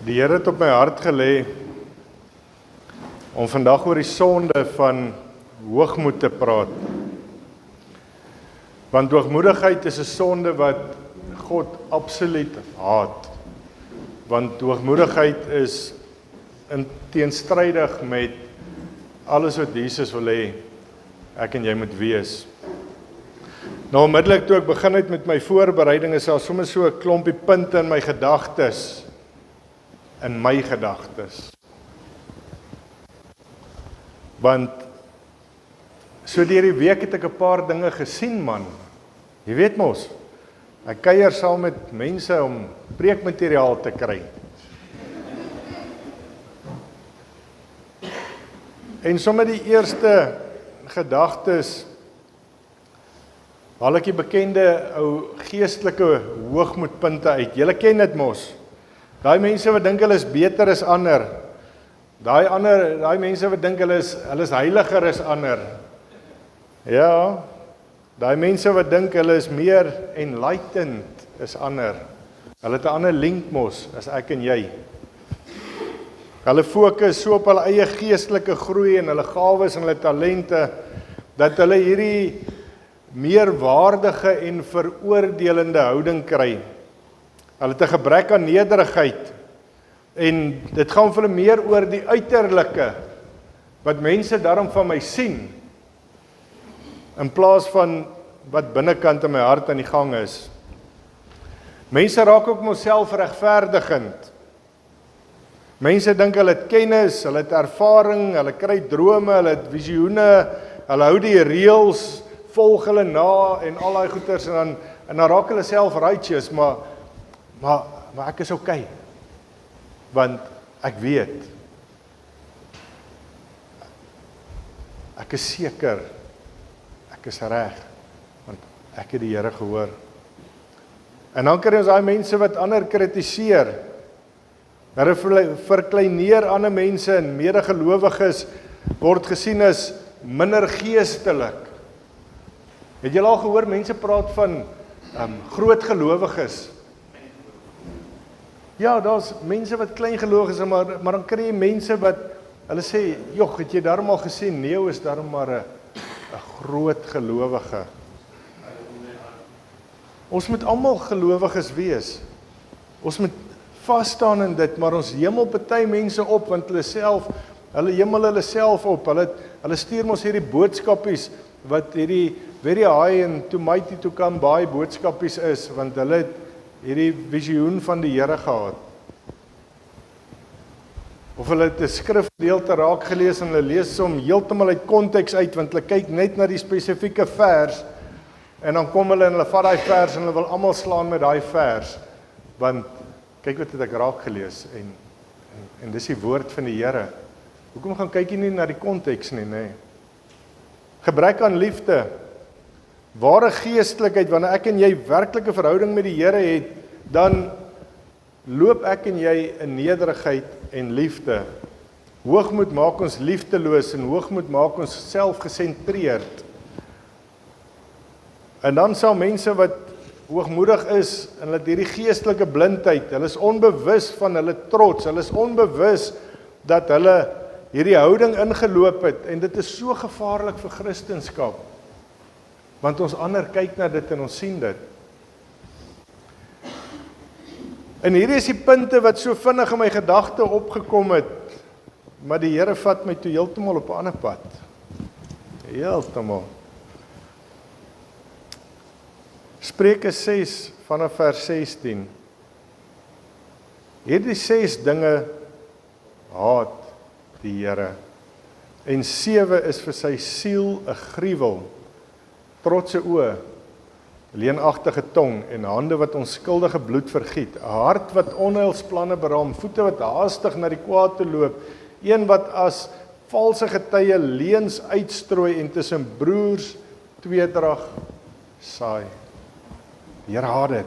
Die Here het op my hart gelê om vandag oor die sonde van hoogmoed te praat. Want hoogmoedigheid is 'n sonde wat God absoluut haat. Want hoogmoedigheid is teenstrydig met alles wat Jesus wil hê ek en jy moet wees. Nou onmiddellik toe ek begin het met my voorbereiding is daar sommer so 'n klompie punte in my gedagtes. Want so deur die week het ek 'n paar dinge gesien, man. Jy weet mos, ek kuier saam met mense om preekmateriaal te kry. En sommer die eerste gedagtes, haal ek die bekende ou geestelike hoogmoedpunte uit. Julle ken dit mos. Daai mense wat dink hulle is beter as ander. Daai mense wat dink hulle is heiliger as ander. Ja, daai mense wat dink hulle is meer enlightened as ander. Hulle het 'n ander link mos as ek en jy. Hulle fokus so op hulle eie geestelike groei en hulle gawes en hulle talente dat hulle hierdie meerwaardige en veroordelende houding kry. Hulle het 'n gebrek aan nederigheid en dit gaan vir hulle meer oor die uiterlike wat mense daarom van my sien in plaas van wat binnekant in my hart aan die gang is. Mense raak ook homself regverdigend. Mense dink hulle het kennis, hulle het ervaring, hulle kry drome, hulle het visioene, hulle hou die reëls, volg hulle na en al daai goeters en dan raak hulle self righteous, maar ek is okay. Want ek weet. Ek is seker. Ek is reg. Want ek het die Here gehoor. En dan kry ons daai mense wat ander kritiseer. Hulle verkleineer ander mense en medegelowiges word gesien as minder geestelik. Het julle al gehoor mense praat van groot gelowiges? Ja, daar's mense wat klein gelowiges is, maar dan kry jy mense wat hulle sê, "Jog, het jy daarom al gesien? Nee, is daarom maar 'n groot gelowige." Ons moet almal gelowiges wees. Ons moet vas staan in dit, maar ons hemel party mense op want hulle hemel hulle self op. Hulle stuur mos hierdie boodskapies wat hierdie very high and too mighty to come by boodskapies is, want hulle het hierdie visioen van die Here gehad. Of hulle het 'n skrifgedeelte raak gelees en hulle lees hom heeltemal uit konteks uit, want hulle kyk net na die spesifieke vers en dan kom hulle en hulle vat daai vers en hulle wil almal slaan met daai vers, want kyk wat het ek raak gelees en dis die woord van die Here. Hoekom gaan kyk jy nie na die konteks nie, nê? Gebrek aan liefde. Ware geestelikheid, wanneer ek en jy werklike verhouding met die Here het, dan loop ek en jy in nederigheid en liefde. Hoogmoed maak ons liefdeloos en hoogmoed maak ons selfgesentreerd. En dan sal mense wat hoogmoedig is en hulle het hierdie geestelike blindheid, hulle is onbewus van hulle trots, hulle is onbewus dat hulle hierdie houding ingeloop het en dit is so gevaarlik vir Christendom. Want ons ander kyk na dit en ons sien dit. En hierdie is die punte wat so vinnig in my gedagte opgekom het, maar die Here vat my toe heeltemal op 'n ander pad. Heeltemal. Spreuke 6 vanaf vers 16. Hierdie 6 dinge haat die Here. En 7 is vir sy siel 'n gruwel. Trotse oë, leenagtige tong en hande wat onskuldige bloed vergiet, 'n hart wat onheilsplanne beraam, voete wat haastig na die kwaad toe loop, een wat as valse getuie leuns uitstrooi en tussen broers tweedrag saai. Die Here haat dit.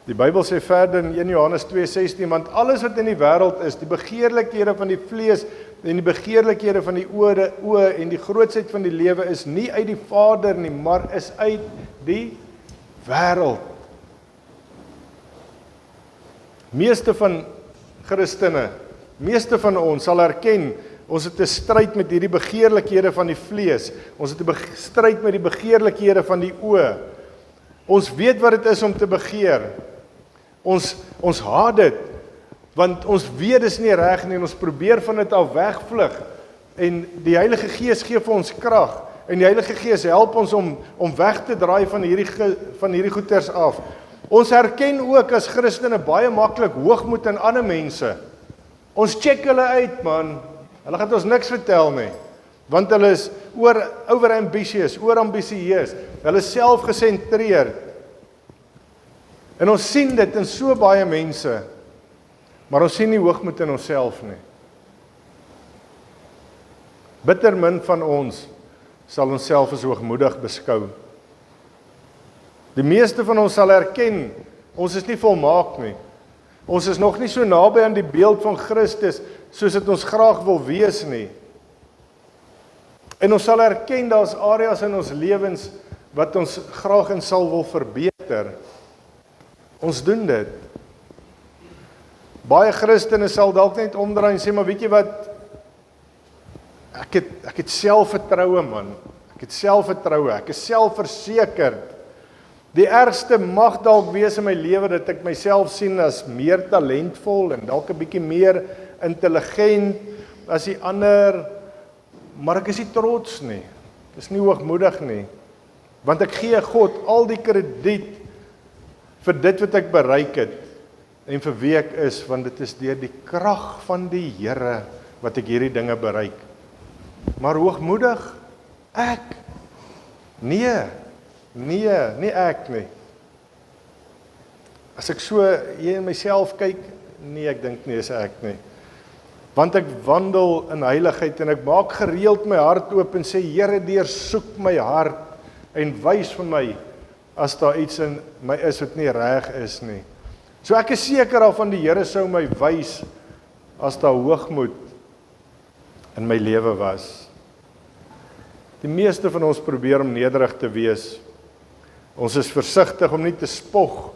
Die Bybel sê verder in 1 Johannes 2:16, want alles wat in die wêreld is, die begeerlikhede van die vlees en die begeerlikhede van die oë en die grootsheid van die lewe is nie uit die Vader nie, maar is uit die wêreld. Meeste van Christene, meeste van ons sal erken, ons het 'n stryd met hierdie begeerlikhede van die vlees. Ons het 'n stryd met die begeerlikhede van die oë. Ons weet wat dit is om te begeer. Ons haat dit, want ons weet dis nie reg nie en ons probeer van dit af wegvlug. En die Heilige Gees gee vir ons krag en die Heilige Gees help ons om weg te draai van hierdie goeters af. Ons herken ook as Christene baie maklik hoogmoed in ander mense. Ons check hulle uit, man. Hulle gaan ons niks vertel nie. Want hulle is overambitious, oorambisieus. Hulle is selfgesentreerd. En ons sien dit in so baie mense. Maar ons sien nie hoogmoed in onsself nie. Bitter min van ons sal onsself as hoogmoedig beskou. Die meeste van ons sal erken, ons is nie volmaak nie. Ons is nog nie so naby aan die beeld van Christus, soos dit ons graag wil wees nie. En ons sal erken, daar is areas in ons lewens, wat ons graag en sal wil verbeter. Ons doen dit. Baie Christene sal dalk net omdraai en sê, maar weet jy wat, ek het selfvertroue, man. Ek het selfvertroue, ek is selfversekerd. Die ergste mag dalk wees in my lewe dat ek myself sien as meer talentvol en dalk 'n bietjie meer intelligent as die ander, maar ek is nie trots nie. Ek is nie hoogmoedig nie, want ek gee God al die krediet vir dit wat ek bereik het en vir wie ek is, want dit is deur die krag van die Here wat ek hierdie dinge bereik. Maar hoogmoedig? Ek? Nee, nie ek nie. As ek so hier in myself kyk, nee, ek dink nie is ek nie. Want ek wandel in heiligheid en ek maak gereeld my hart oop en sê, Here, deursoek my hart en wys vir my as daar iets in my is wat nie reg is nie. So ek is seker daarvan die Here sou my wys as daar hoogmoed in my lewe was. Die meeste van ons probeer om nederig te wees. Ons is versigtig om nie te spog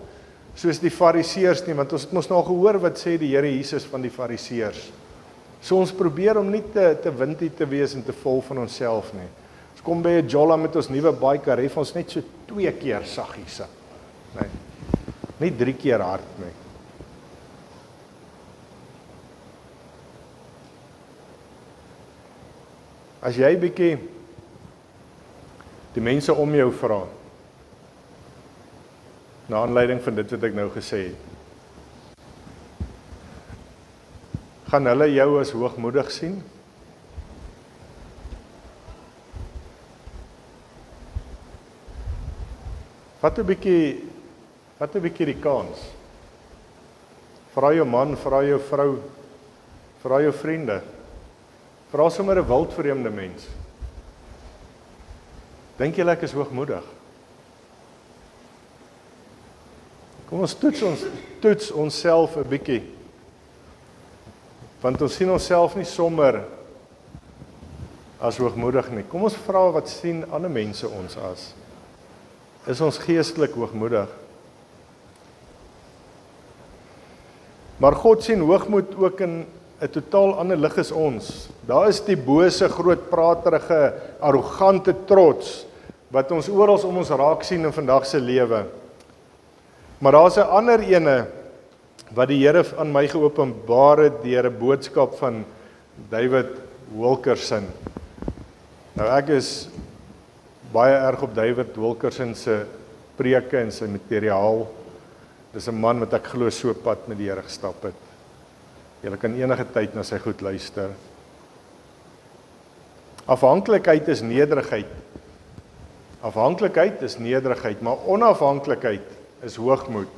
soos die fariseërs nie, want ons het mos nou gehoor wat sê die Here Jesus van die fariseërs. So ons probeer om nie te wintie te wees en te vol van onsself nie. Ons kom by 'n jolla met ons nuwe baie ref ons net so 2 keer saggies. Nee. Nie 3 keer hard nie. As jy bietjie die mense om jou vra, na aanleiding van dit wat ek nou gesê het, gaan hulle jou as hoogmoedig sien? Vat 'n bietjie die kans. Vra jou man, vra jou vrou, vra jou vriende. Vra sommer 'n wildvreemde mens. Dink julle ek is hoogmoedig? Kom ons toets onsself 'n bietjie. Want ons sien onsself nie sommer as hoogmoedig nie. Kom ons vra wat sien ander mense ons as? Is ons geestelik hoogmoedig? Maar God sien hoogmoed ook in 'n totaal ander lig as ons. Daar is die bose, grootpraterige, arrogante trots wat ons oral om ons raak sien in vandag se lewe. Maar daar's 'n ander ene wat die Here aan my geopenbaar het deur 'n boodskap van David Wilkerson. Nou ek is baie erg op David Wilkerson se preke en sy materiaal. Dis 'n man wat ek glo so pad met die Here gestap het. Jy kan enige tyd na sy goed luister. Afhanklikheid is nederigheid. Afhanklikheid is nederigheid, maar onafhanklikheid is hoogmoed.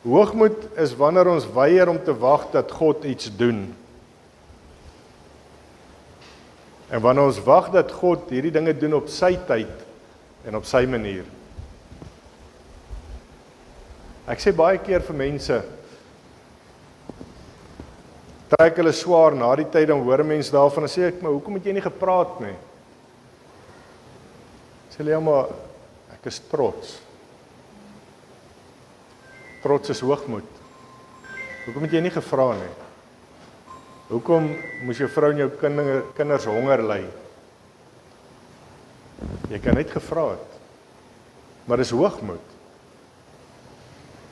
Hoogmoed is wanneer ons weier om te wag dat God iets doen. En wanneer ons wag dat God hierdie dinge doen op sy tyd en op sy manier. Ek sê baie keer vir mense, trek hulle swaar na die tyd, dan hoor mense daarvan, en sê ek, maar hoekom het jy nie gepraat nie? Sê hulle, ja, maar ek is trots. Trots is hoogmoed. Hoekom het jy nie gevra nie? Hoekom moes jou vrou en jou kinders honger ly? Jy kan net gevra het. Maar dis hoogmoed.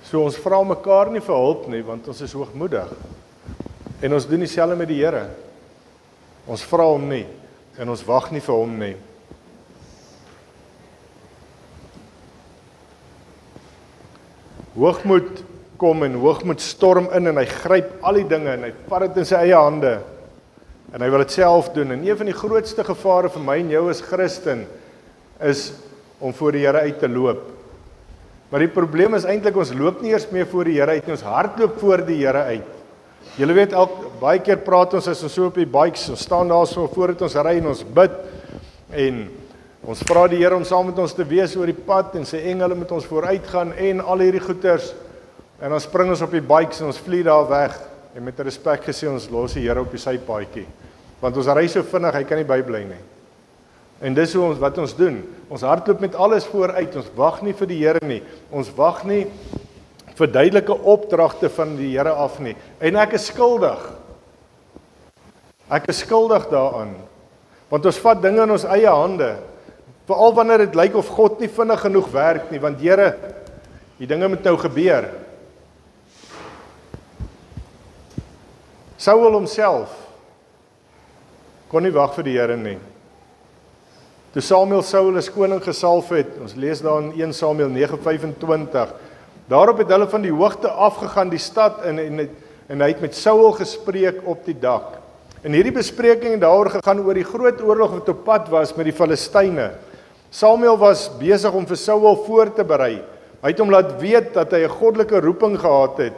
So ons vra mekaar nie vir hulp nie, want ons is hoogmoedig. En ons doen dieselfde met die Here. Ons vra hom nie, en ons wag nie vir hom nie. Hoogmoed kom en hoogmoed storm in en hy gryp al die dinge en hy vat dit in sy eie hande. En hy wil dit self doen. En een van die grootste gevare vir my en jou as Christen is om voor die Here uit te loop. Maar die probleem is eintlik ons loop nie eers meer voor die Here uit nie, ons hardloop voor die Here uit. Julle weet baie keer praat ons as ons so op die bikes, ons staan daar so voordat ons ry en ons bid en ons vra die Here om saam met ons te wees oor die pad en sy engele met ons vooruit gaan en al hierdie goeters en dan spring ons op die bikes en ons vlieg daar weg en met respek gesê ons los die Here op die sypaadjie want ons ry so vinnig hy kan nie bybly nie. En dis wat ons doen. Ons hardloop met alles vooruit. Ons wag nie vir die Here nie. Ons wag nie vir duidelike opdragte van die Here af nie. En ek is skuldig. Ek is skuldig daaraan. Want ons vat dinge in ons eie hande. Veral wanneer dit lyk of God nie vinnig genoeg werk nie, want Here, die dinge moet nou gebeur. Saul homself kon nie wag vir die Here nie. Toe Samuel Saul as koning gesalf het, ons lees daar in 1 Samuel 9:25, daarop het hulle van die hoogte afgegaan die stad en hy het met Saul gespreek op die dak. En hierdie bespreking het daaroor gegaan oor die groot oorlog wat op pad was met die Filistyne. Samuel was besig om vir Saul voor te berei. Hy het hom laat weet dat hy 'n goddelike roeping gehad het.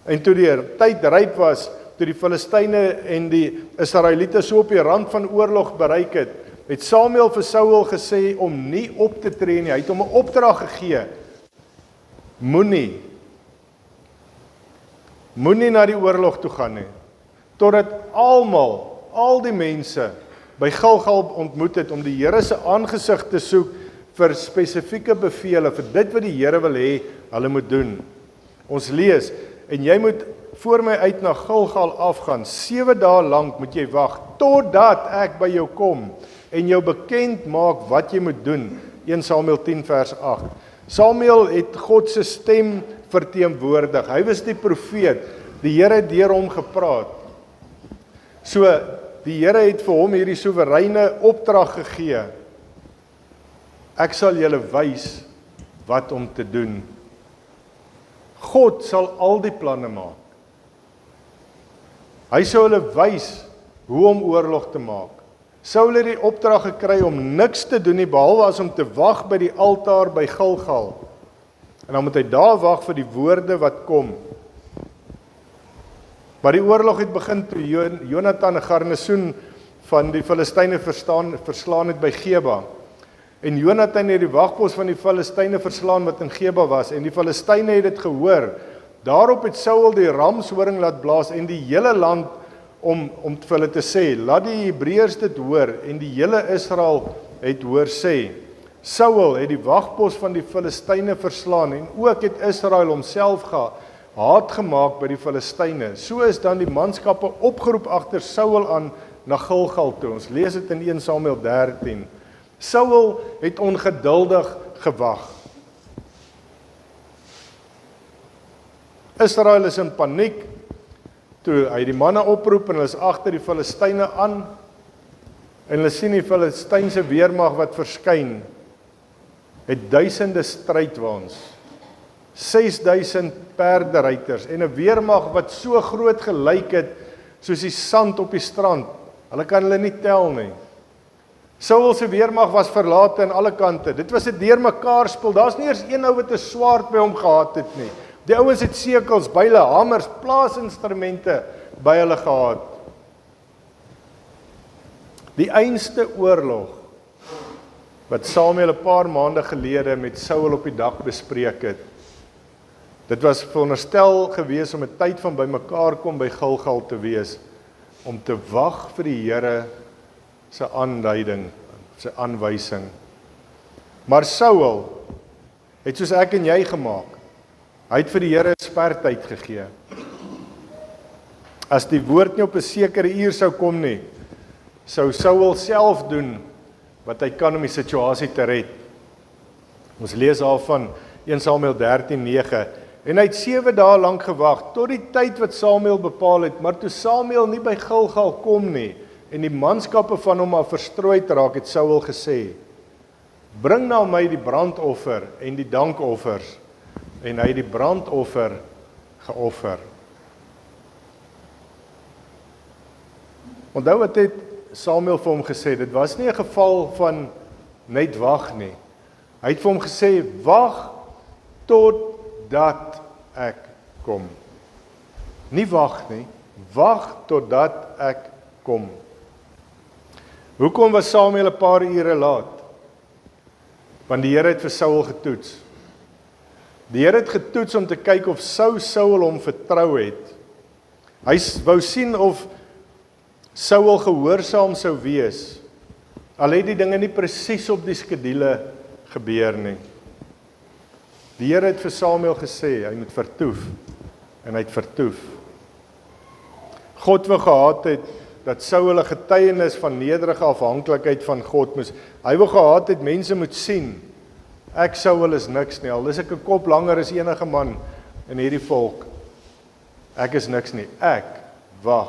En toe die tyd ryp was, toe die Filistyne en die Israeliete so op die rand van oorlog bereik het Samuel vir Saul gesê om nie op te tree nie. Hy het hom 'n opdrag gegee. Moenie na die oorlog toe gaan nie. Totdat al die mense by Gilgal ontmoet het om die Here se aangesig te soek vir spesifieke bevele, vir dit wat die Here wil hê hulle moet doen. Ons lees, en jy moet voor my uit na Gilgal afgaan, 7 dae lank moet jy wag, totdat ek by jou kom, en jou bekend maak wat jy moet doen. 1 Samuel 10 vers 8. Samuel het God se stem verteenwoordig. Hy was die profeet. Die Here het deur hom gepraat. So, die Here het vir hom hierdie soewereine opdrag gegee. Ek sal julle wys wat om te doen. God sal al die planne maak. Hy sal hulle wys hoe om oorlog te maak. Saul het die opdrag gekry om niks te doen nie, behalwe as om te wag by die altaar by Gilgal. En dan moet hy daar wag vir die woorde wat kom. Maar die oorlog het begin toe Jonathan 'n garnisoen van die Filistyne verslaan het by Geba. En Jonathan het die wagpos van die Filistyne verslaan wat in Geba was, en die Filistyne het dit gehoor. Daarop het Saul die ramshoring laat blaas en die hele land om vir hulle te sê, laat die Hebreërs dit hoor, en die hele Israel het hoor sê, Saul het die wagpos van die Filistyne verslaan, en ook het Israel homself haat gemaak by die Filistyne. So is dan die manskappe opgeroep agter Saul aan na Gilgal toe. Ons lees dit in 1 Samuel 13. Saul het ongeduldig gewag. Israel is in paniek, toe hy die manne oproep en hulle is agter die Filistyne aan, en hulle sien die Filistynse weermag wat verskyn, het duisende strydwaans, 6000 perderuiters, en 'n weermag wat so groot gelyk het, soos die sand op die strand, hulle kan hulle nie tel nie. Saul se weermag was verlate aan alle kante, dit was 'n deurmekaar spul, daar's nie eers een ou wat 'n swaard by hom gehad het nie. Die ouens het sekels, byle, hamers, plaasinstrumente by hulle gehad. Die einste oorlog wat Samuel 'n paar maande gelede met Saul op die dak bespreek het, dit was veronderstel gewees om 'n tyd van bymekaar kom by Gilgal te wees, om te wag vir die Here se aanduiding, sy aanwysing. Maar Saul het soos ek en jy gemaak. Hy het vir die Here 'n spertyd gegee. As die woord nie op 'n sekere uur sou kom nie, sou Saul self doen wat hy kan om die situasie te red. Ons lees daarvan 1 Samuel 13:9 en hy het 7 dae lank gewag tot die tyd wat Samuel bepaal het, maar toe Samuel nie by Gilgal kom nie en die manskappe van hom al verstrooid raak, het Saul gesê: "Bring na my die brandoffer en die dankoffers." En hy het die brandoffer geoffer. Onthou wat het Samuel vir hom gesê? Dit was nie 'n geval van net wag nie. Hy het vir hom gesê: "Wag totdat ek kom." Nie wag nie, wag totdat ek kom. Hoekom was Samuel 'n paar ure laat? Want die Here het vir Saul getoets. Die Here het getoets om te kyk of Saul hom vertrou het. Hy wou sien of Saul gehoorsaam sou wees, al het die dinge nie presies op die skedule gebeur nie. Die Here het vir Samuel gesê, hy moet vertoef, en hy het vertoef. God wou gehad het, dat Saul 'n getuienis van nederige afhanklikheid van God moes. Hy wou gehad het, mense moet sien, ek Saul is niks nie, al is ek 'n kop langer as enige man in hierdie volk. Ek is niks nie, ek wag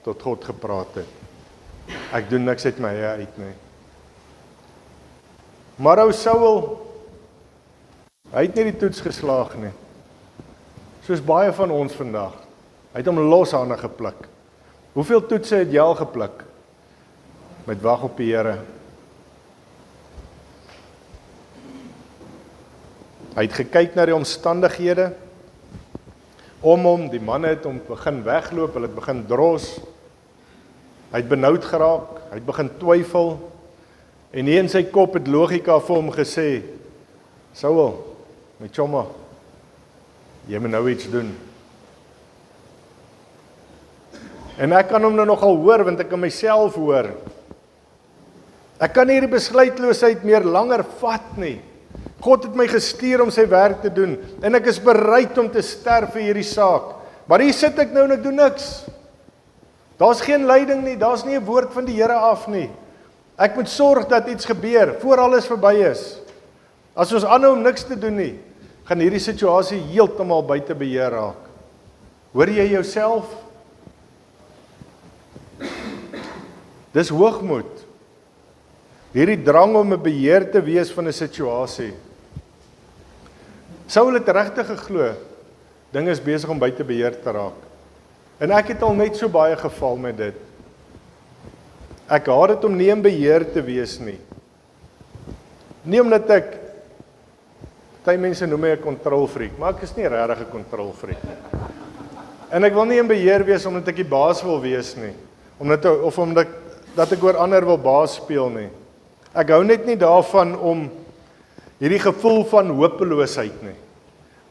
tot God gepraat het. Ek doen niks uit my eie uit nie. Maar ou Saul, hy het nie die toets geslaag nie. Soos baie van ons vandag. Hy het hom loshande gepluk. Hoeveel toetse het jy al gepluk? Met wag op die Here. Hy het gekyk na die omstandighede om hom, die manne het hom begin wegloop, hulle het begin dros. Hy het benoud geraak, hy het begin twyfel, en hier in sy kop het logika vir hom gesê: Saul, my chomma, jy moet nou iets doen. En ek kan hom nou nogal hoor, want ek kan myself hoor. Ek kan hierdie besluitloosheid meer langer vat nie. God het my gestuur om sy werk te doen, en ek is bereid om te sterf vir hierdie saak. Maar hier sit ek nou en ek doen niks. Daar's geen leiding nie, daar's nie 'n woord van die Here af nie. Ek moet sorg dat iets gebeur, voor alles verby is. As ons aanhou om niks te doen nie, gaan hierdie situasie heeltemal buite beheer raak. Hoor jy jouself? Dis hoogmoed. Hierdie drang om 'n beheer te wees van 'n situasie. Saul het regtig geglo, dinge is besig om buite beheer te raak. En ek het al net so baie geval met dit. Ek haat dit om nie in beheer te wees nie. Nie omdat ek, baie mense noem my 'n kontrolfreak, maar ek is nie regtig 'n kontrolfreak nie. En ek wil nie in beheer wees omdat ek die baas wil wees nie, omdat ek oor ander wil baas speel nie. Ek hou net nie daarvan om hierdie gevoel van hopeloosheid nie,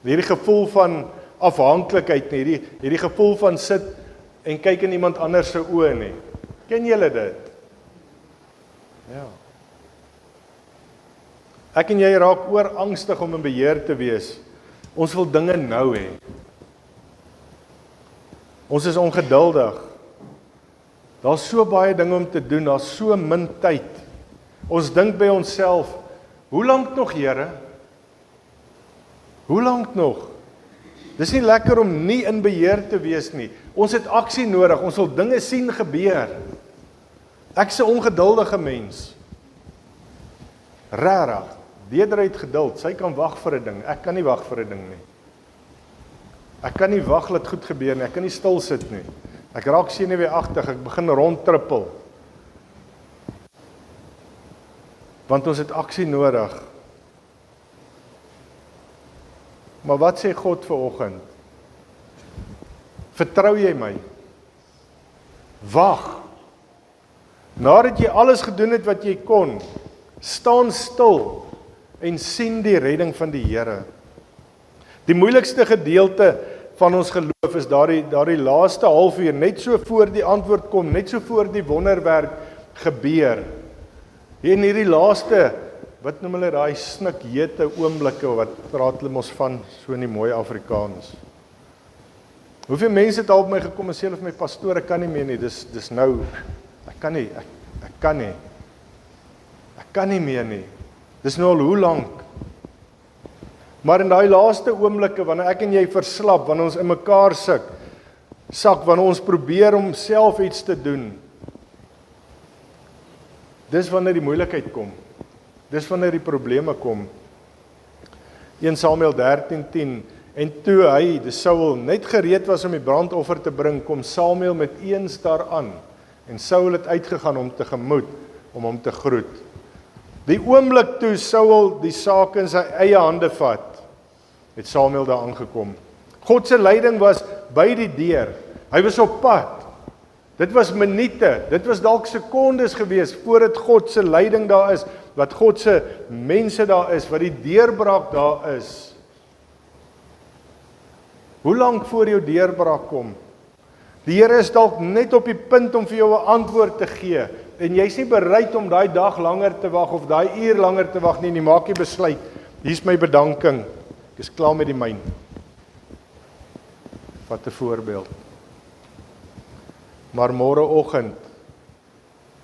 hierdie gevoel van afhanklikheid nie, hierdie gevoel van sit en kyk in iemand anders se oë nie. Ken julle dit? Ja. Ek en jy raak oor angstig om in beheer te wees. Ons wil dinge nou hê. Ons is ongeduldig. Daar's so baie dinge om te doen, daar's so min tyd. Ons dink by onsself, hoe lank nog, Here? Hoe lank nog? Dis nie lekker om nie in beheer te wees nie. Ons het aksie nodig, ons wil dinge sien gebeur. Ek's 'n ongeduldige mens. Regtig, Deirdre het geduld, sy kan wag vir 'n ding, ek kan nie wag vir 'n ding nie. Ek kan nie wag dat goed gebeur nie, ek kan nie stil sit nie. Ek raak senuweeagtig, ek begin rondtrippel. Want ons het aksie nodig. Maar wat sê God vanoggend? Vertrou jy my? Wag. Nadat jy alles gedoen het wat jy kon, staan stil en sien die redding van die Here. Die moeilikste gedeelte van ons geloof is daardie laaste halfuur, net so voor die antwoord kom, net so voor die wonderwerk gebeur. En hierdie laaste wat noem hulle daai snikhete oomblikke, wat praat hulle mos van, so in die mooi Afrikaans. Hoeveel mense het al by my gekom en sê hulle vir my, pastoor, ek kan nie meer nie, dis nou, ek kan nie, ek kan nie meer nie, dis nou al hoe lank. Maar in daai laaste oomblikke, wanneer ek en jy verslap, wanneer ons in mekaar sak, wanneer ons probeer om self iets te doen, dis wanneer die moeilikheid kom, dis wanneer die probleme kom. 1 Samuel 13:10, en toe hy, die Saul, net gereed was om die brandoffer te bring, kom Samuel met eens daaraan, en Saul het uitgegaan om tegemoet, om hom te groet. Die oomblik toe Saul die saak in sy eie hande vat, het Samuel daar aangekom. God se leiding was by die deur, hy was op pad. Dit was minute, dit was dalk sekondes gewees, voordat God se leiding daar is, wat God se mense daar is, wat die deurbraak daar is. Hoe lank voor jou deurbraak kom? Die Here is dalk net op die punt om vir jou 'n antwoord te gee, en jy's nie bereid om daai dag langer te wag, of daai uur langer te wag nie, maak jy besluit, hier's my bedanking, ek is klaar met die myn. Wat 'n voorbeeld. Maar môreoggend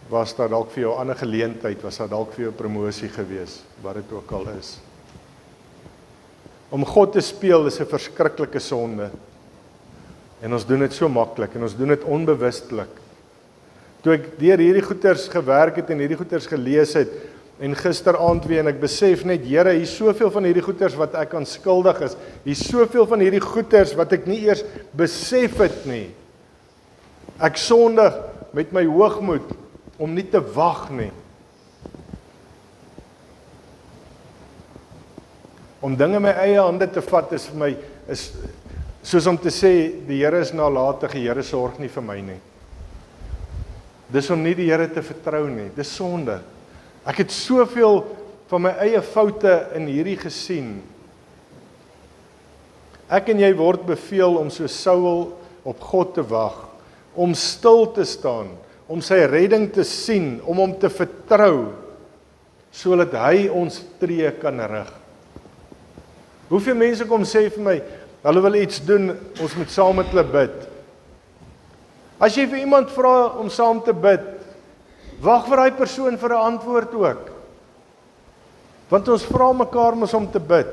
was daar dalk vir jou 'n ander geleentheid, was daar dalk vir jou promosie gewees, wat dit ook al is. Om God te speel is 'n verskriklike sonde. En ons doen dit so maklik, en ons doen dit onbewustelik. Toe ek deur hierdie goeters gewerk het, en hierdie goeters gelees het, en gisteraand weer, en ek besef net, Here, hier is soveel van hierdie goeters wat ek aan skuldig is, hier is soveel van hierdie goeters wat ek nie eers besef het nie. Ek sondig met my hoogmoed, om nie te wag nie. Om dinge in my eie hande te vat is vir my, is soos om te sê, die Here is nalatig, die Here sorg nie vir my nie. Dis om nie die Here te vertrou nie, dis sonde. Ek het soveel van my eie foute in hierdie gesien. Ek en jy word beveel om so Saul op God te wag, om stil te staan, om sy redding te sien, om hom te vertrou, sodat hy ons tree kan rig. Hoeveel mense kom sê vir my, hulle wil iets doen, ons moet saam met hulle bid. As jy vir iemand vra om saam te bid, wag vir daai persoon vir 'n antwoord ook. Want ons vra mekaar mos om te bid.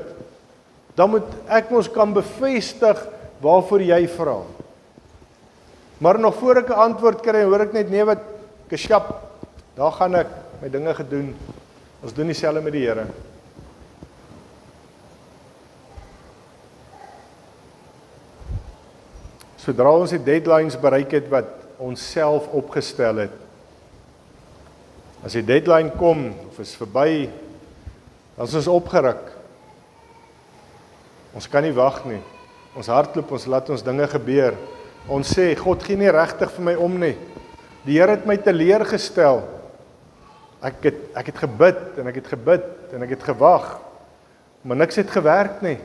Dan moet ek mos kan bevestig waarvoor jy vra. Maar nog voor ek 'n antwoord kry, hoor ek net, nee wat, geskap, daar gaan ek my dinge gedoen. Ons doen dieselfde met die Here. Sodra ons die deadlines bereik het wat ons self opgestel het, as die deadline kom, of is verby, dan is ons opgeruk. Ons kan nie wag nie. Ons hardloop, ons laat ons dinge gebeur. Ons sê, God gee nie regtig vir my om nie. Die Here het my teleurgestel. Ek het gebid, en ek het gebid, en ek het gewag, maar niks het gewerk nie.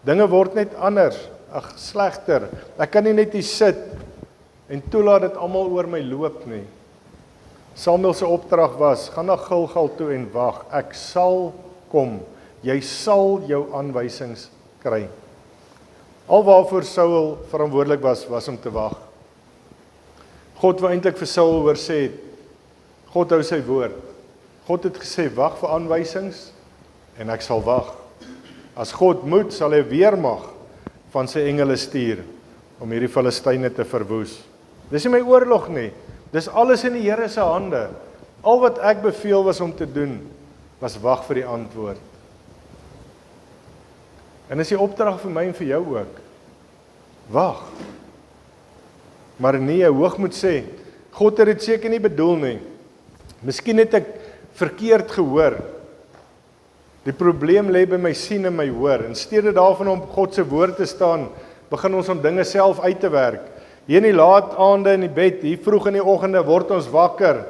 Dinge word net anders. Ag, slegter. Ek kan nie net hier sit en toelaat dit almal oor my loop nie. Samuel se opdrag was, gaan na Gilgal toe en wag. Ek sal kom. Jy sal jou aanwysings kry. Alwaarvoor Saul verantwoordelik was om te wag. God wou eintlik vir Saul hoor sê, God hou sy woord. God het gesê, wag vir aanwysings en ek sal wag. As God moet, sal hy weermag van sy engele stuur om hierdie Filistyne te verwoes. Dis nie my oorlog nie. Dis alles in die Here se hande. Al wat ek beveel was om te doen, was wag vir die antwoord. En is die opdrag vir my en vir jou ook. Wag. Maar nie 'n hoogmoed sê, God het dit seker nie bedoel nie. Miskien het ek verkeerd gehoor. Die probleem lê by my sien en my hoor. In steede daarvan om God se woord te staan, begin ons om dinge self uit te werk. Hier in die laat aande in die bed, hier vroeg in die oggende word ons wakker.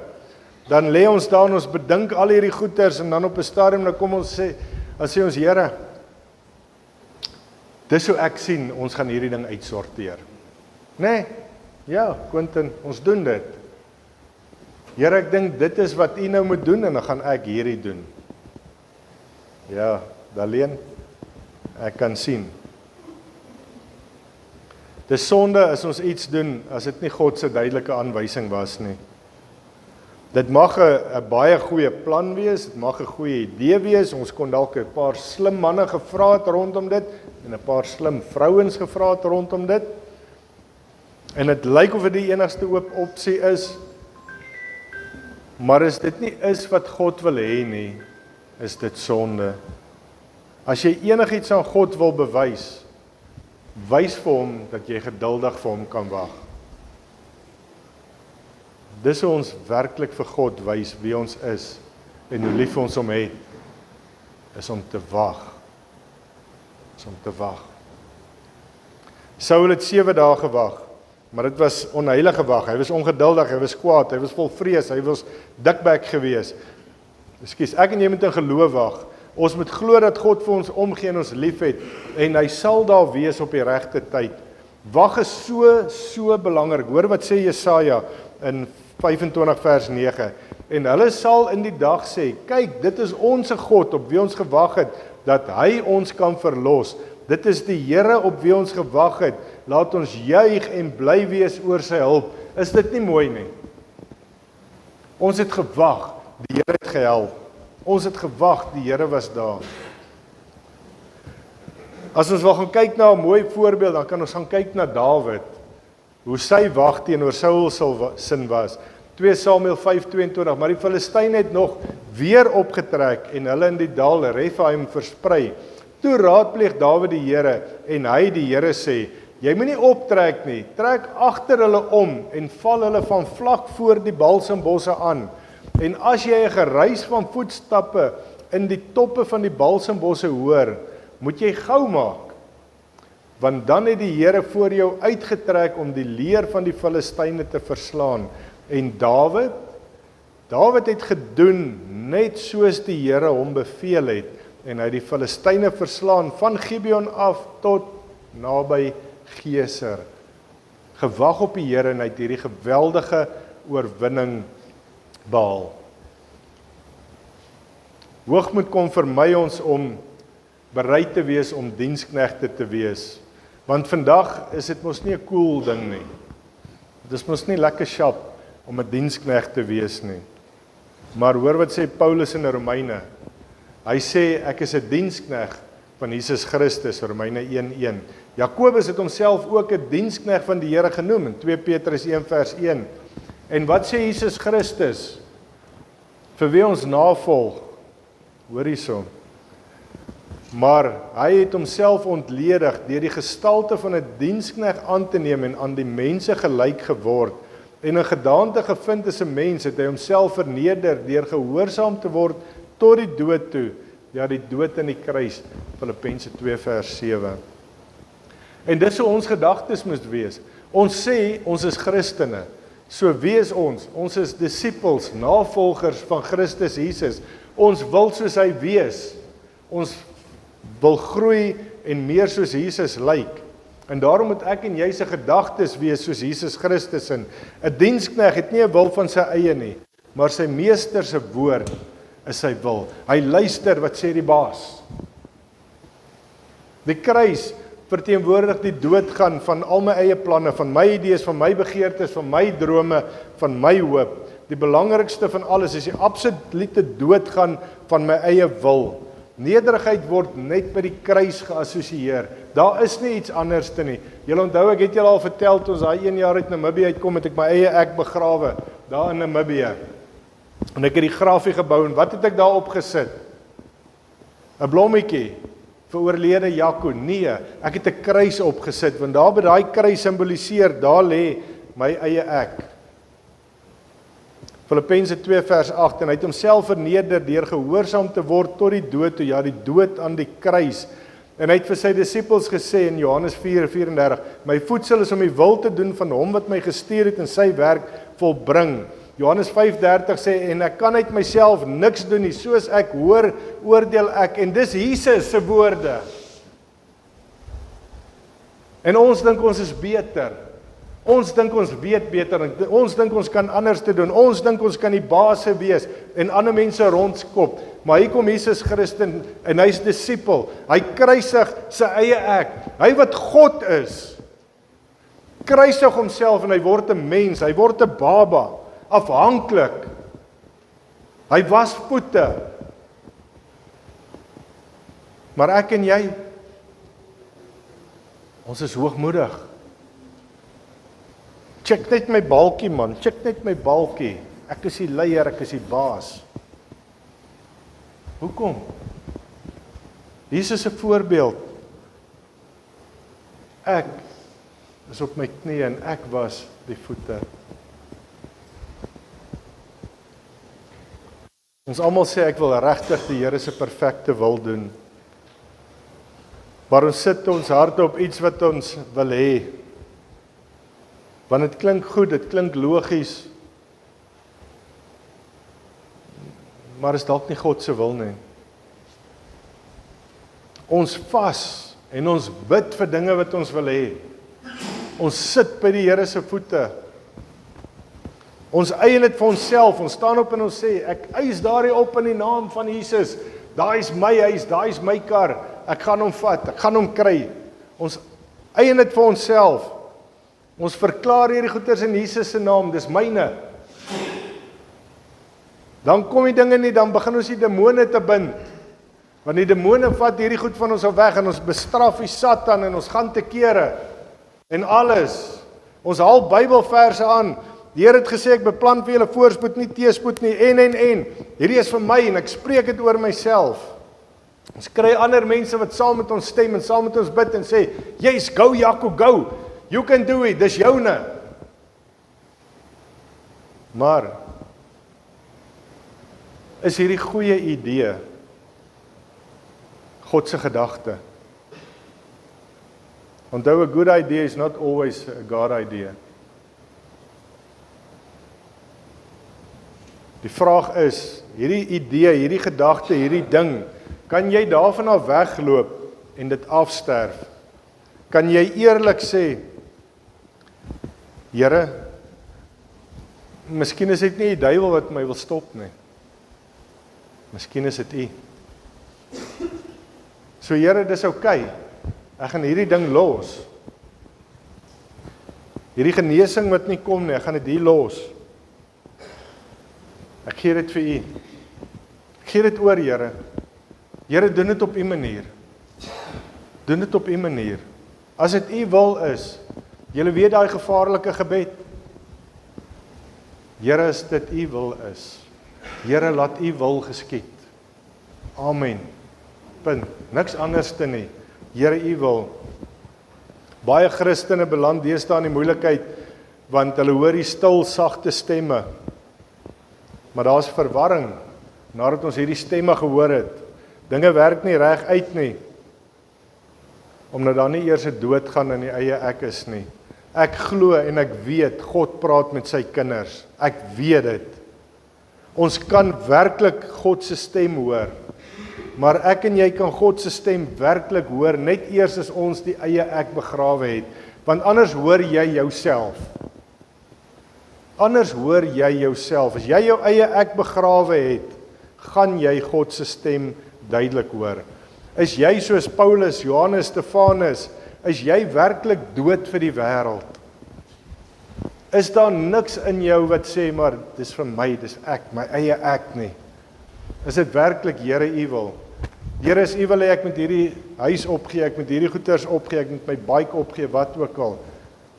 Dan lê ons daar en ons bedink al hierdie goeters en dan op 'n stadium dan kom ons sê, ons Here, dis hoe ek sien ons gaan hierdie ding uitsorteer. Nee, ja, Quentin, ons doen dit. Here, ek dink dit is wat U nou moet doen en dan gaan ek hierdie doen. Ja, Daleen, ek kan sien. Dis sonde as ons iets doen, as dit nie God se duidelike aanwysing was nie. Dit mag 'n baie goeie plan wees, dit mag 'n goeie idee wees, ons kon dalk 'n paar slim manne gevra het rondom dit, en 'n paar slim vrouens gevra het rondom dit, en dit lyk of dit die enigste opsie is, maar as dit nie is wat God wil hê nie, is dit sonde. As jy enigiets aan God wil bewys, wys vir hom dat jy geduldig vir hom kan wag. Dis hoe ons werklik vir God wys wie ons is en hoe lief ons hom het, is om te wag. Saul het 7 dae gewag, maar dit was onheilige wag. Hy was ongeduldig, hy was kwaad, hy was vol vrees, hy was dikbek gewees. Ekskuus, ek en jy moet in geloof wag. Ons moet glo dat God vir ons omgee en ons liefhet en hy sal daar wees op die regte tyd. Wag is so belangrik. Hoor wat sê Jesaja in 25 vers 9. En hulle sal in die dag sê, kyk, dit is ons God op wie ons gewag het, dat hy ons kan verlos. Dit is die Here op wie ons gewag het. Laat ons juig en bly wees oor sy hulp. Is dit nie mooi nie? Ons het gewag, die Here het gehelp. Ons het gewag, die Here was daar. As ons wil gaan kyk na 'n mooi voorbeeld, dan kan ons gaan kyk na Dawid. Hoe sy wag teenoor Saul sin was. 2 Samuel 5:22, maar die Filistyne het nog weer opgetrek en hulle in die dal Rephaim versprei. Toe raadpleeg Dawid die Here en hy die Here sê, jy moenie optrek nie, trek agter hulle om en val hulle van vlak voor die balsembosse aan. En as jy 'n geruis van voetstappe in die toppe van die balsembosse hoor, moet jy gou maak, want dan het die Here voor jou uitgetrek om die leer van die Filistyne te verslaan. En Dawid het gedoen net soos die Here hom beveel het, en hy het die Filistyne verslaan van Gibeon af tot naby Geser. Gewag op die Here en hy het hierdie geweldige oorwinning behaal. Hoogmoed kom vermy ons om bereid te wees om diensknegte te wees. Want vandag is dit mos nie 'n cool ding nie. Dit is mos nie lekker sharp om 'n diensknegt te wees nie. Maar hoor wat sê Paulus in Romeine. Hy sê ek is 'n diensknegt van Jesus Christus, Romeine 1:1. Jakobus het homself ook 'n diensknegt van die Here genoem in 2 Petrus 1 vers 1. En wat sê Jesus Christus? Vir wie ons navolg, hoor hierso. Maar hy het homself ontledig deur die gestalte van 'n diensknegt aan te neem en aan die mense gelyk geword. En 'n gedaante gevind as 'n mens het hy homself verneder deur gehoorsaam te word tot die dood toe. Ja, die dood aan die kruis, Filippense 2 vers 7. En dis hoe ons gedagtes moet wees. Ons sê ons is Christene. So wie is ons? Ons is disippels, navolgers van Christus Jesus. Ons wil soos hy wees. Ons wil groei en meer soos Jesus lyk. En daarom moet ek en jy se gedagtes wees soos Jesus Christus in. 'n Diensknegt het nie 'n wil van sy eie nie, maar sy meester se woord is sy wil. Hy luister wat sê die baas. Die kruis verteenwoordig die doodgaan van al my eie planne, van my idees, van my begeertes, van my drome, van my hoop. Die belangrikste van alles is die absolute doodgaan van my eie wil. Nederigheid word net by die kruis geassosieer. Daar is nie iets anders te nie. Julle onthou, ek het julle al vertel, toe ons daai 1 jaar uit Namibië uitkom, het ek my eie ek begrawe, daar in Namibië. En ek het die grafie gebou, en wat het ek daar opgesit? 'n blommetjie vir oorlede Jaco. Nee, ek het 'n kruis opgesit, want daar by daai kruis simboliseer, daar lê my eie ek. Filippense 2 vers 8, en hy het homself verneder deur gehoorsaam te word tot die dood toe, ja, die dood aan die kruis. En hy het vir sy disippels gesê in Johannes 4:34, my voedsel is om die wil te doen van hom wat my gestuur het en sy werk volbring. Johannes 5:30 sê, en ek kan uit myself niks doen nie, soos ek hoor, oordeel ek, en dis Jesus se woorde. En ons dink ons is beter. Ons dink ons weet beter, ons dink ons kan anders te doen, ons dink ons kan die baas wees en ander mense rondskop. Maar hier kom Jesus Christus en hy's disipel. Hy kruisig sy eie ek. Hy wat God is, kruisig homself en hy word 'n mens, hy word 'n baba, afhanklik. Hy was voete. Maar ek en jy, ons is hoogmoedig. Check net my balkie man, check net my balkie. Ek is die leier, ek is die baas. Hoekom? Jesus is 'n voorbeeld. Ek is op my knieë en ek was die voete. Ons almal sê ek wil regtig die Here se perfekte wil doen. Maar ons sit ons harte op iets wat ons wil hê. Want dit klink goed, dit klink logies. Maar is dalk nie God se wil nie. Ons vas en ons bid vir dinge wat ons wil hê. Ons sit by die Here se voete. Ons eien dit vir onsself. Ons staan op en ons sê, ek eis daardie op in die naam van Jesus. Daai is my huis, daai is my kar. Ek gaan hom vat, ek gaan hom kry. Ons eien dit vir onsself. Ons verklaar hierdie goeders in Jesus se naam, dis myne. Dan kom die dinge nie, dan begin ons die demone te bind. Want die demone vat hierdie goed van ons af weg en ons bestraf die Satan en ons gaan te kere. En alles. Ons haal Bybelverse aan. Die Here het gesê ek beplan vir julle voorspoed, nie teëspoed nie, en. Hierdie is vir my en ek spreek dit oor myself. Ons kry ander mense wat saam met ons stem en saam met ons bid en sê, "Yes, go Jaco, go. You can do it, dis joune." Maar is hierdie goeie idee God se gedagte? Onthou, a good idea is not always a God idea. Die vraag is, hierdie idee, hierdie gedagte, hierdie ding, kan jy daarvan af wegloop en dit afsterf? Kan jy eerlik sê, Here, miskien is dit nie die duiwel wat my wil stop nie. Miskien is dit U. So Here, dis oukei. Ek gaan hierdie ding los. Hierdie genesing wat nie kom nie, ek gaan dit hier los. Ek gee dit vir U. Ek gee dit oor, Here. Here, doen dit op U manier. Doen dit op U manier. As dit U wil is, julle weet daai gevaarlike gebed. Here, as dit U wil is. Here, laat U wil geskied. Amen. Punt. Niks anders te nie. Here, U wil. Baie Christene beland deesdae in die moeilikheid, want hulle hoor die stil, sagte stemme. Maar daar's verwarring, nadat ons hierdie stemme gehoor het. Dinge werk nie reg uit nie, omdat daar nie eers 'n dood gaan in die eie ek is nie. Ek glo en ek weet, God praat met sy kinders. Ek weet dit. Ons kan werklik God se stem hoor. Maar ek en jy kan God se stem werklik hoor, net eers as ons die eie ek begrawe het. Want anders hoor jy jouself. Anders hoor jy jouself. As jy jou eie ek begrawe het, gaan jy God se stem duidelik hoor. Is jy soos Paulus, Johannes, Stefanus, is jy werklik dood vir die wêreld? Is daar niks in jou wat sê, maar dis vir my, dis ek, my eie ek nie? Is dit werklik, Here, U wil? Here, is U wil hê ek moet hierdie huis opgee, ek moet hierdie goeders opgee, ek moet my bike opgee, wat ook al.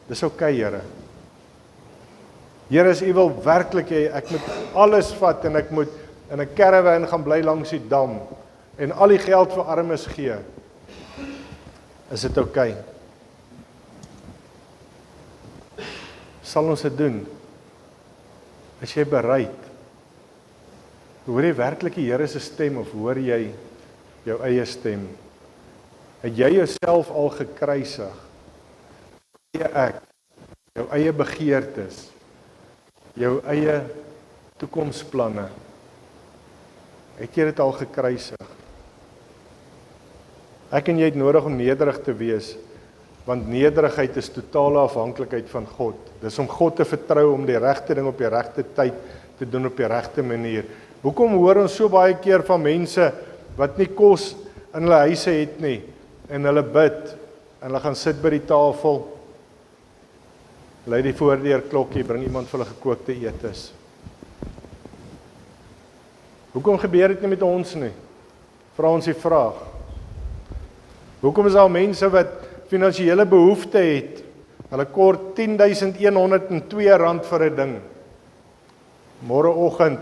Dis oukei, Here. Here, is U wil werklik hê ek moet alles vat en ek moet in 'n caravan gaan bly langs die dam en al die geld vir armes gee. Is dit oukei? Sal ons dit doen? Is jy bereid? Hoor jy werklik die Here se stem of hoor jy jou eie stem? Het jy jouself al gekruisig? Eie ek, jou eie begeertes, jou eie toekomsplanne. Het jy dit al gekruisig? Ek en jy het nodig om nederig te wees Want nederigheid is totale afhanklikheid van God. Dis om God te vertrou om die regte ding op die regte tyd te doen op die regte manier. Hoekom hoor ons so baie keer van mense wat nie kos in hulle huise het nie en hulle bid en hulle gaan sit by die tafel, lui die voordeur klokkie, bring iemand vir hulle gekookte etes. Hoekom gebeur dit nie met ons nie? Vra ons die vraag. Hoekom is daar mense wat finansiële behoefte het, hulle kort R10.102 vir 'n ding. Môreoggend,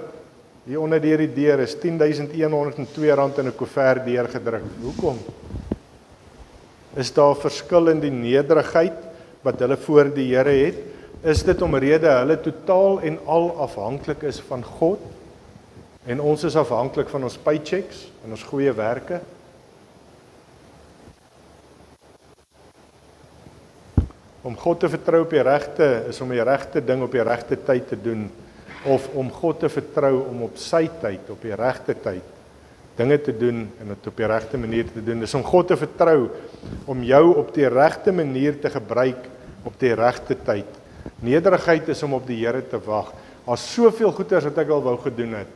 hier onder deur die deur is R10.102 in 'n koevert deurgedruk. Hoekom? Is daar verskil in die nederigheid wat hulle voor die Here het? Is dit omrede hulle totaal en al afhanklik is van God? En ons is afhanklik van ons paychecks en ons goeie werke? Om God te vertrou op die regte is om die regte ding op die regte tyd te doen, of om God te vertrou om op sy tyd, op die regte tyd, dinge te doen en dit op die regte manier te doen. Dis om God te vertrou om jou op die regte manier te gebruik op die regte tyd. Nederigheid is om op die Here te wag. Daar's soveel goeders wat ek al wou gedoen het.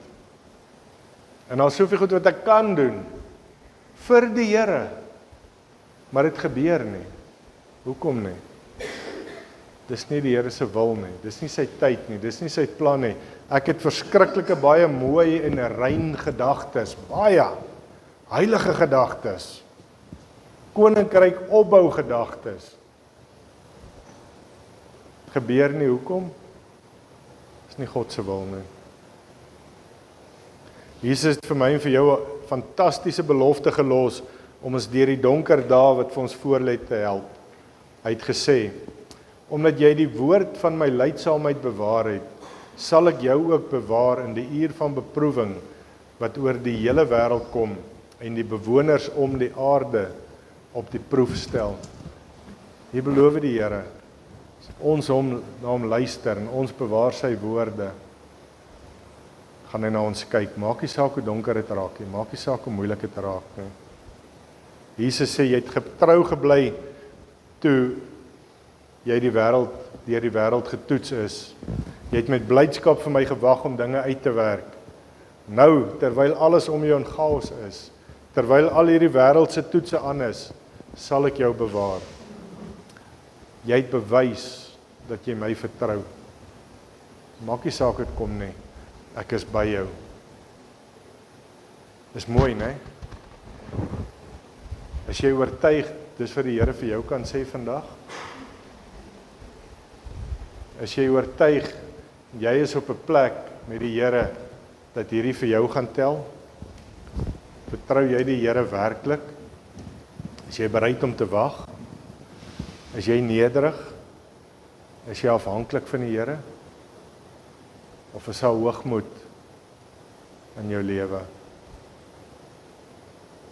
En daar's soveel goed wat ek kan doen vir die Here. Maar dit gebeur nie. Hoekom nie? Dis nie die Here se wil nie, dis nie sy tyd nie, dis nie sy plan nie. Ek het verskriklike baie mooi en rein gedagtes, baie heilige gedagtes, koninkryk opbou gedagtes. Gebeur nie, hoekom? Dis nie God se wil nie. Jesus het vir my en vir jou 'n fantastiese belofte gelos om ons deur die donker dae wat vir ons voorlê te help. Hy het gesê: omdat jy die woord van my lydsaamheid bewaar het, sal ek jou ook bewaar in die uur van beproewing wat oor die hele wêreld kom en die bewoners om die aarde op die proef stel. Hier beloof die Here, as ons na hom luister en ons bewaar sy woorde, gaan hy na ons kyk. Maak nie saak hoe donker dit raak nie, maak nie saak hoe moeilik dit raak nie. Jesus sê jy het getrou gebly toe jy deur die wêreld getoets is. Jy het met blydskap vir my gewag om dinge uit te werk. Nou, terwyl alles om jou in chaos is, terwyl al hierdie wêreldse toetse aan is, sal ek jou bewaar. Jy het bewys dat jy my vertrou. Maak nie saak wat kom nie. Ek is by jou. Dis mooi, né? As jy oortuig, dis vir die Here vir jou kan sê vandag. As jy oortuig, jy is op 'n plek met die Here, dat hierdie vir jou gaan tel, vertrou jy die Here werklik? Is jy bereid om te wag? Is jy nederig? Is jy afhanklik van die Here? Of is daar hoogmoed in jou lewe?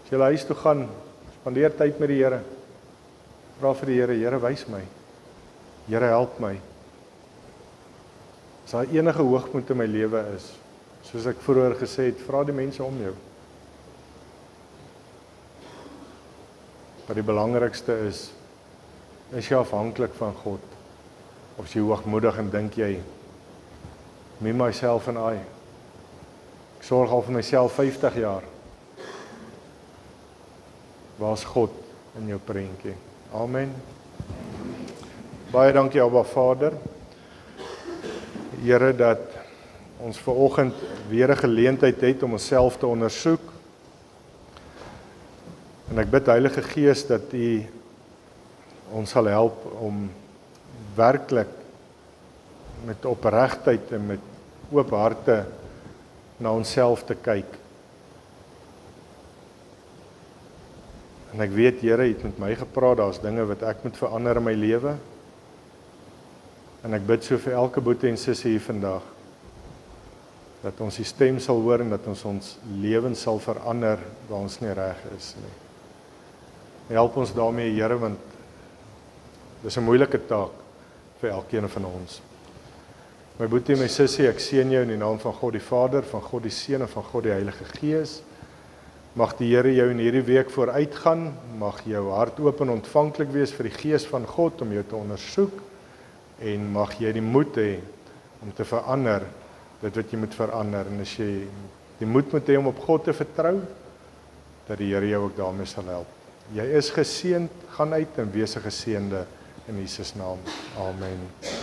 As jy huis toe gaan, spandeer tyd met die Here. Vra vir die Here, Here wys my. Here help my. As daar enige hoogmoed in my lewe is, soos ek vroeër gesê het, vra die mense om jou. Maar die belangrikste is jy afhanklik van God? Of is jy hoogmoedig en dink jy, me, myself and I. Ek sorg al vir myself 50 jaar. Waar's God in jou prentjie? Amen. Baie dankie, Abba Vader. Here, dat ons vanoggend weer 'n geleentheid het om onsself te ondersoek. En ek bid Heilige Gees dat U ons sal help om werklik met opregtheid en met oop harte na onsself te kyk. En ek weet, Here, U het met my gepraat, daar's dinge wat ek moet verander in my lewe. En ek bid so vir elke boetie en sussie hier vandag, dat ons die stem sal hoor en dat ons lewens sal verander waar ons nie reg is nie. Help ons daarmee, Here, want dis 'n moeilike taak vir elkeen van ons. My boetie en my sussie, ek seën jou in die naam van God die Vader, van God die Seun en van God die Heilige Gees. Mag die Here jou in hierdie week vooruitgaan, mag jou hart oop en ontvanklik wees vir die Gees van God om jou te ondersoek en mag jy die moed hê om te verander dit wat jy moet verander en as jy die moed moet hê om op God te vertrou, dat die Here jou ook daarmee sal help. Jy is geseënd, gaan uit en wees 'n geseënde in Jesus naam. Amen.